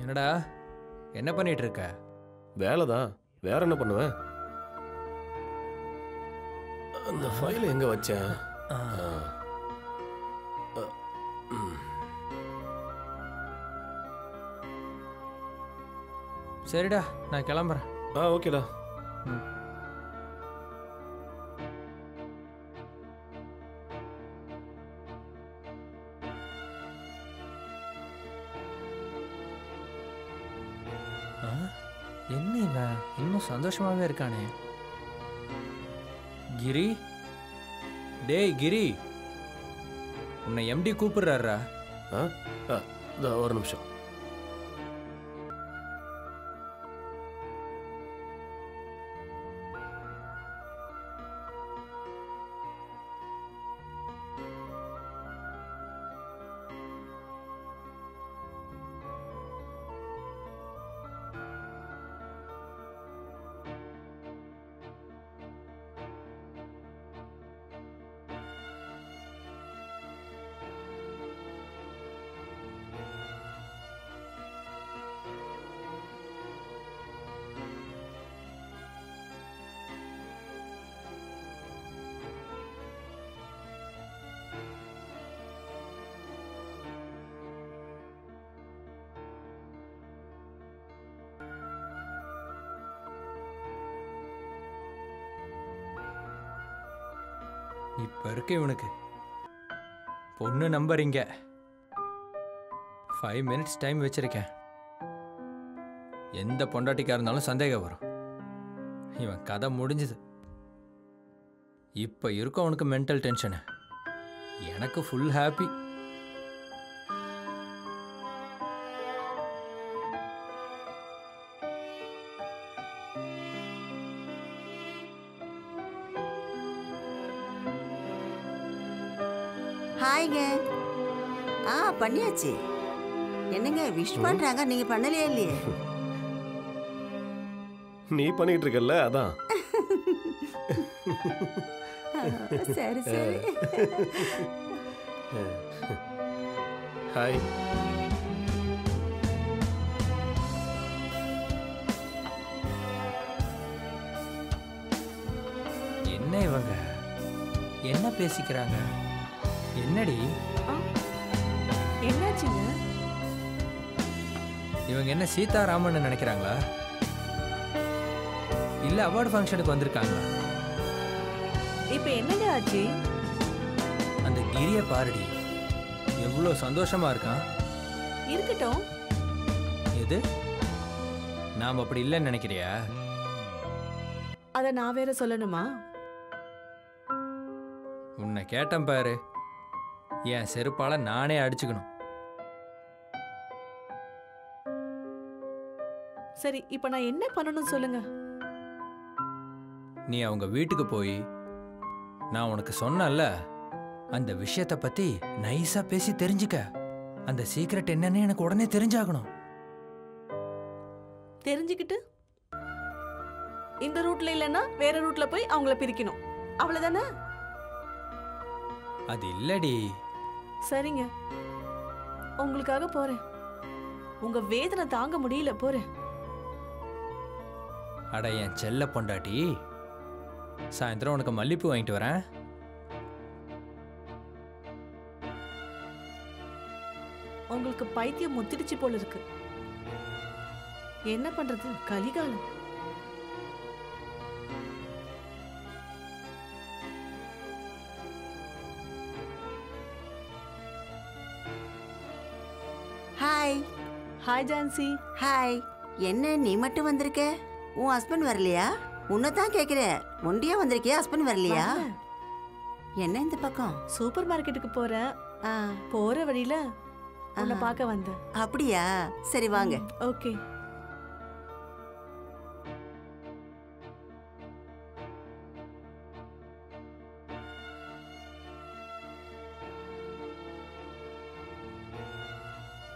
என்னடா என்ன பண்ணிட்டு இருக்க? வேலை தான், வேற என்ன பண்ணுவேன்? அந்த ஃபைல் எங்க வச்சேன்? சரிடா, நான் கிளம்புறேன். ஓகேடா. என்ன இவன் இன்னும் சந்தோஷமாவே இருக்கானே? கிரி, டேய் கிரி, உன்னை எம்டி கூப்பிடுறாரா? ஒரு நிமிஷம். இப்ப இருக்கு இவனுக்கு. பொண்ணு நம்பர் இங்க. 5 minutes டைம் வச்சிருக்கேன். எந்த பொண்டாட்டிக்கா இருந்தாலும் சந்தேகம் வரும். இவன் கதை முடிஞ்சது. இப்ப இருக்கும் அவனுக்கு மென்டல் டென்ஷனு. எனக்கு ஃபுல் ஹாப்பி. ஹாய்ங்க. பண்ணியாச்சு. என்னங்க விஷ் பண்றாங்க, நீங்க பண்ணலையே? இல்லையே. நீ பண்ணிட்டு இருக்கல்ல, அதான். சரி சரி. ஹாய். என்ன இவங்க என்ன பேசிக்கிறாங்க? என்னடி என்னாச்சுங்க? இவங்க என்ன சீதாராமன் நினைக்கிறாங்களா? இல்ல அவார்டு ஃபங்க்ஷனுக்கு வந்திருக்காங்களா? இப்ப என்னங்க ஆச்சு? அந்த கிரிய பாருடி, எவ்வளவு சந்தோஷமா இருக்கான். இருக்கட்டும். எது, நாம் அப்படி இல்லைன்னு நினைக்கிறியா? அத நான் வேற சொல்லணுமா? உன்னை கேட்டேன் பாரு, என் செருப்பால நானே அடிச்சுக்கணும். சரி, இப்ப நான் என்ன பண்ணணும் சொல்லுங்க. நீ அவங்க வீட்டுக்கு போய் நான் உனக்கு சொன்னல அந்த விஷயத்தை பத்தி நைஸா பேசி தெரிஞ்சுக்க. அந்த சீக்ரெட் என்னன்னு எனக்கு உடனே தெரிஞ்சாகணும். தெரிஞ்சுக்கிட்டு இந்த ரூட்ல இல்லைன்னா வேற ரூட்ல போய் அவங்கள பிரிக்கணும், அவ்வளவுதானே? அது இல்லடி. சரிங்க, உங்களுக்காக போறேன். உங்க வேதனை தாங்க முடியல, போறேன். அட என் செல்ல பொண்டாட்டி, சாயந்தரம் உனக்கு மல்லிப்பூ வாங்கிட்டு வரேன். உங்களுக்கு பைத்தியம் முத்திடுச்சு போல இருக்கு. என்ன பண்றது, கலிகாலம். ஹாய். ஹாய் ஜான்சி. ஹாய். என்ன நீ மட்டும் வந்திருக்க? உன் ஹஸ்பண்ட் வரலையா? உன்னதான் கேக்குறேன், ஒண்டியா வந்திருக்கியா? ஹஸ்பண்ட் வரலையா? என்ன இந்த பக்கம்? சூப்பர் மார்க்கெட்டுக்கு போறேன். போற வழியில உன்னை பார்க்க வந்தேன். அப்படியா? சரி வாங்க. ஓகே.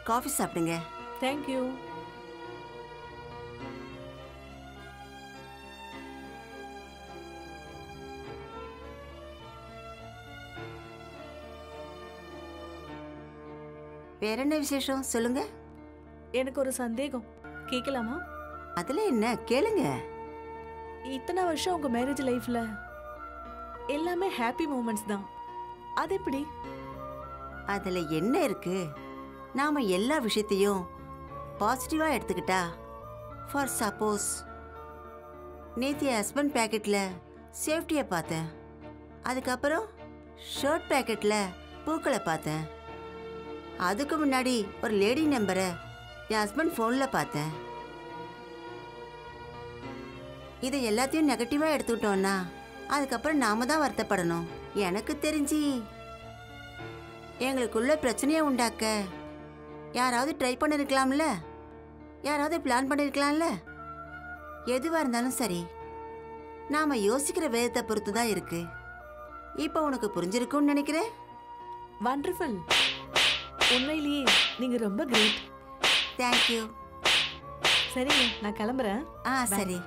காஃபி சாப்பிடுங்க. தேங்க்யூ. வேற என்ன விசேஷம் சொல்லுங்க. எனக்கு ஒரு சந்தேகம் கேட்கலாமா? அதுல என்ன கேளுங்க. இத்தனை வருஷம் உங்க மேரேஜ் லைஃப்ல எல்லாமே ஹாப்பி மூமெண்ட்ஸ் தான். அது எப்படி? அதுல என்ன இருக்கு? நாம எல்லா விஷயத்தையும் பாசிட்டிவா எடுத்துக்கிட்டா. ஃபார் சப்போஸ் நேற்று என் ஹஸ்பண்ட் பேக்கெட்ல சேஃப்டியை பார்த்தேன். அதுக்கப்புறம் ஷர்ட் பேக்கெட்ல பூக்களை பார்த்தேன். அதுக்கு முன்னாடி ஒரு லேடி நம்பரை என் ஹஸ்பண்ட் ஃபோனில் பார்த்தேன். இதை எல்லாத்தையும் நெகட்டிவாக எடுத்துக்கிட்டோன்னா அதுக்கப்புறம் நாம தான் வருத்தப்படணும். எனக்கு தெரிஞ்சு எங்களுக்குள்ள பிரச்சனையை உண்டாக்க யாராவது ட்ரை பண்ணிருக்கலாம்ல, யாராவது பிளான் பண்ணிருக்கலாம்ல. எதுவாக இருந்தாலும் சரி, நாம யோசிக்கிற விதத்தை பொறுத்து தான் இருக்கு. இப்போ உனக்கு புரிஞ்சிருக்கும்னு நினைக்கிறேன். வண்டர்ஃபுல். உண்மையிலேயே நீங்க ரொம்ப கிரேட். தேங்க்யூ. சரிங்க, நான் கிளம்புறேன். சரி.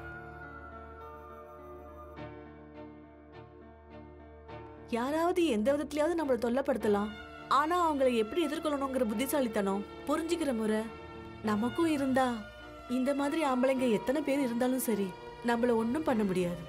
யாராவது எந்த விதத்திலயாவது நம்மளை தொல்லைப்படுத்தலாம். ஆனா அவங்களை எப்படி எதிர்கொள்ளணுங்கிற புத்திசாலித்தனம், புரிஞ்சுக்கிற முறை நமக்கும் இருந்தா இந்த மாதிரி ஆம்பளைங்க எத்தனை பேர் இருந்தாலும் சரி நம்மள ஒன்றும் பண்ண முடியாது.